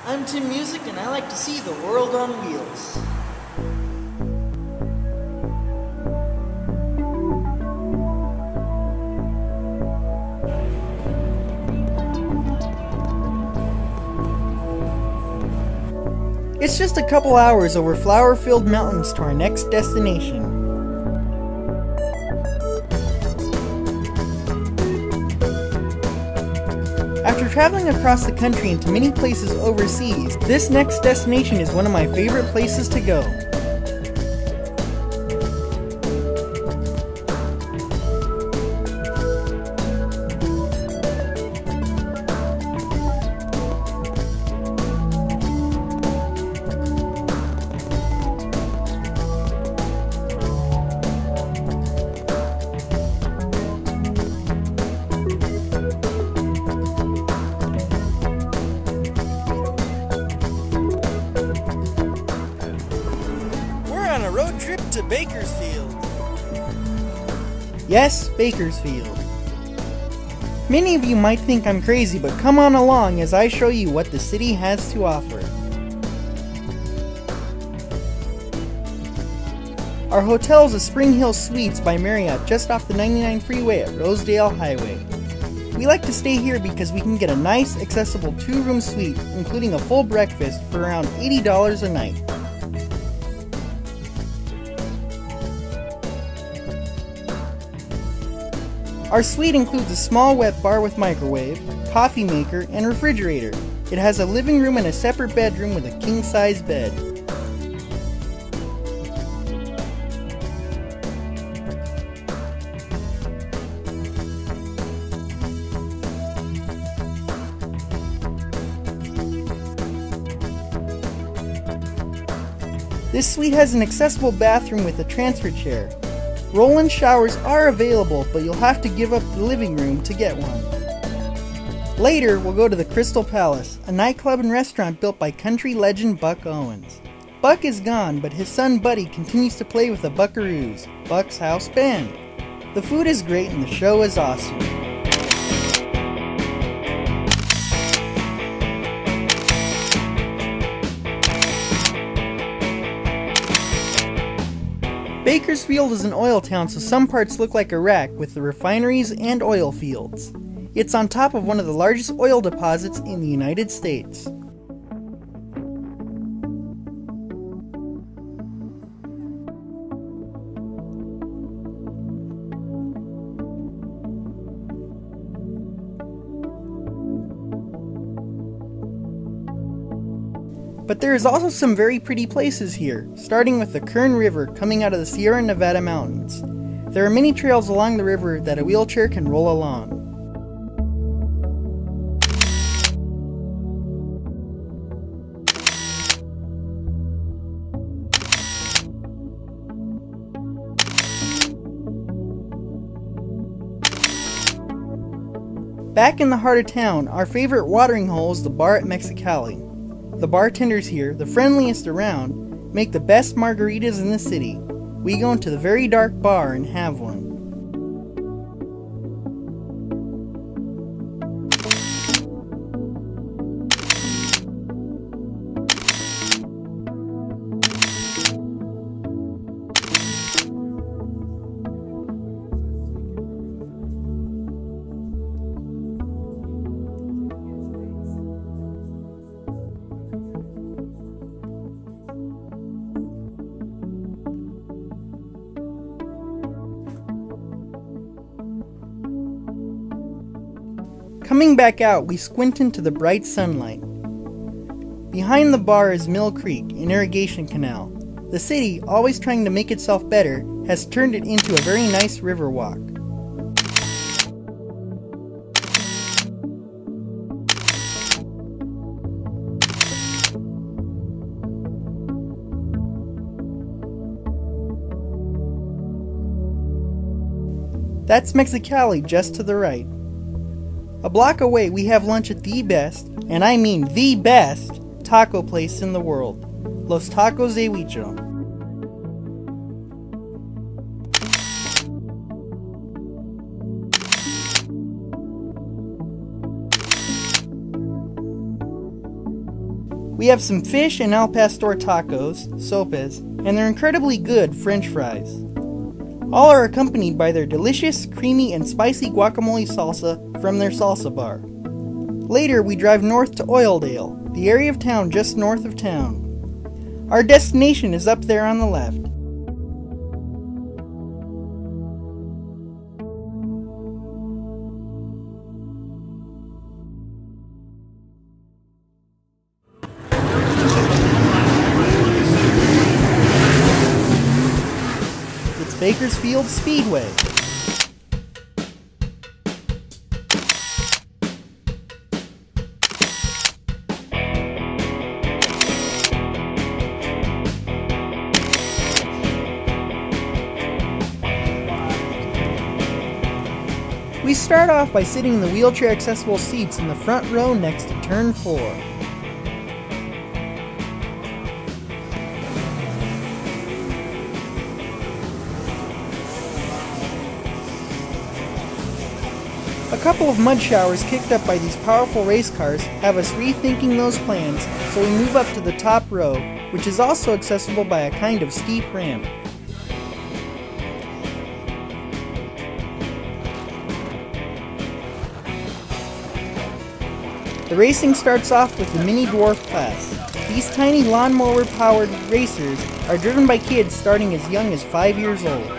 I'm Tim Music and I like to see the world on wheels. It's just a couple hours over flower-filled mountains to our next destination. After traveling across the country and to many places overseas, this next destination is one of my favorite places to go. On a road trip to Bakersfield. Yes, Bakersfield. Many of you might think I'm crazy, but come on along as I show you what the city has to offer. Our hotel is a Spring Hill Suites by Marriott just off the 99 freeway at Rosedale Highway. We like to stay here because we can get a nice, accessible 2-room suite, including a full breakfast for around $80 a night. Our suite includes a small wet bar with microwave, coffee maker, and refrigerator. It has a living room and a separate bedroom with a king-size bed. This suite has an accessible bathroom with a transfer chair. Roll-in showers are available, but you'll have to give up the living room to get one. Later, we'll go to the Crystal Palace, a nightclub and restaurant built by country legend Buck Owens. Buck is gone, but his son Buddy continues to play with the Buckaroos, Buck's house band. The food is great and the show is awesome. Bakersfield is an oil town, so some parts look like Iraq with the refineries and oil fields. It's on top of one of the largest oil deposits in the United States. But there is also some very pretty places here, starting with the Kern River coming out of the Sierra Nevada mountains. There are many trails along the river that a wheelchair can roll along. Back in the heart of town, our favorite watering hole is the bar at Mexicali. The bartenders here, the friendliest around, make the best margaritas in the city. We go into the very dark bar and have one. Coming back out, we squint into the bright sunlight. Behind the bar is Mill Creek, an irrigation canal. The city, always trying to make itself better, has turned it into a very nice river walk. That's Mexicali just to the right. A block away we have lunch at the best, and I mean the best, taco place in the world, Los Tacos de Huicho. We have some fish and al pastor tacos, sopes, and they're incredibly good French fries. All are accompanied by their delicious, creamy, and spicy guacamole salsa from their salsa bar. Later, we drive north to Oildale, the area of town just north of town. Our destination is up there on the left. It's Bakersfield Speedway. We start off by sitting in the wheelchair accessible seats in the front row next to turn 4. A couple of mud showers kicked up by these powerful race cars have us rethinking those plans, so we move up to the top row, which is also accessible by a kind of steep ramp. The racing starts off with the mini dwarf class. These tiny lawnmower-powered racers are driven by kids starting as young as 5 years old.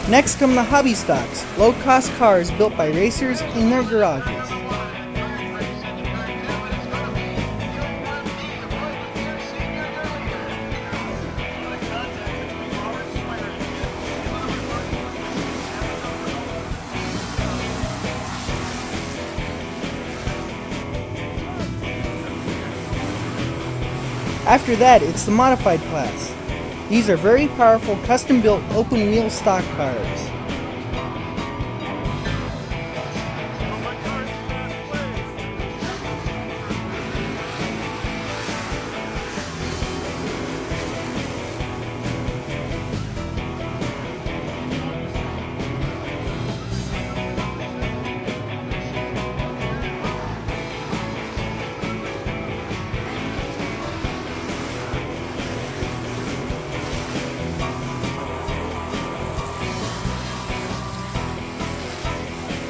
Next come the hobby stocks, low-cost cars built by racers in their garages. After that, it's the modified class. These are very powerful, custom-built, open-wheel stock cars.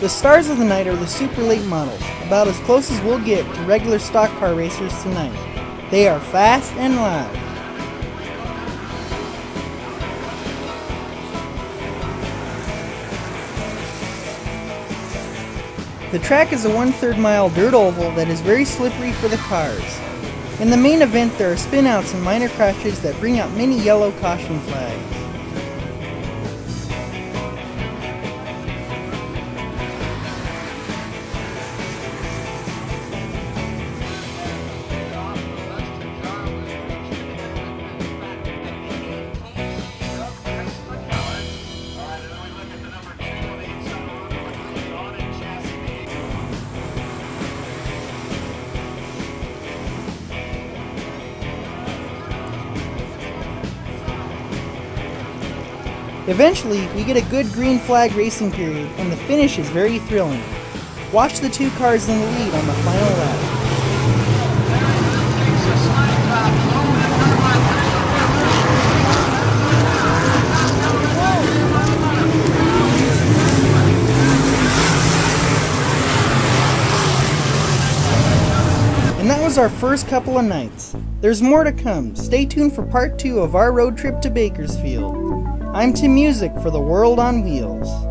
The stars of the night are the super late models, about as close as we'll get to regular stock car racers tonight. They are fast and loud. The track is a 1/3 mile dirt oval that is very slippery for the cars. In the main event, there are spin-outs and minor crashes that bring out many yellow caution flags. Eventually, we get a good green flag racing period, and the finish is very thrilling. Watch the two cars in the lead on the final lap. And that was our first couple of nights. There's more to come. Stay tuned for part 2 of our road trip to Bakersfield. I'm Tim Music for The World on Wheels.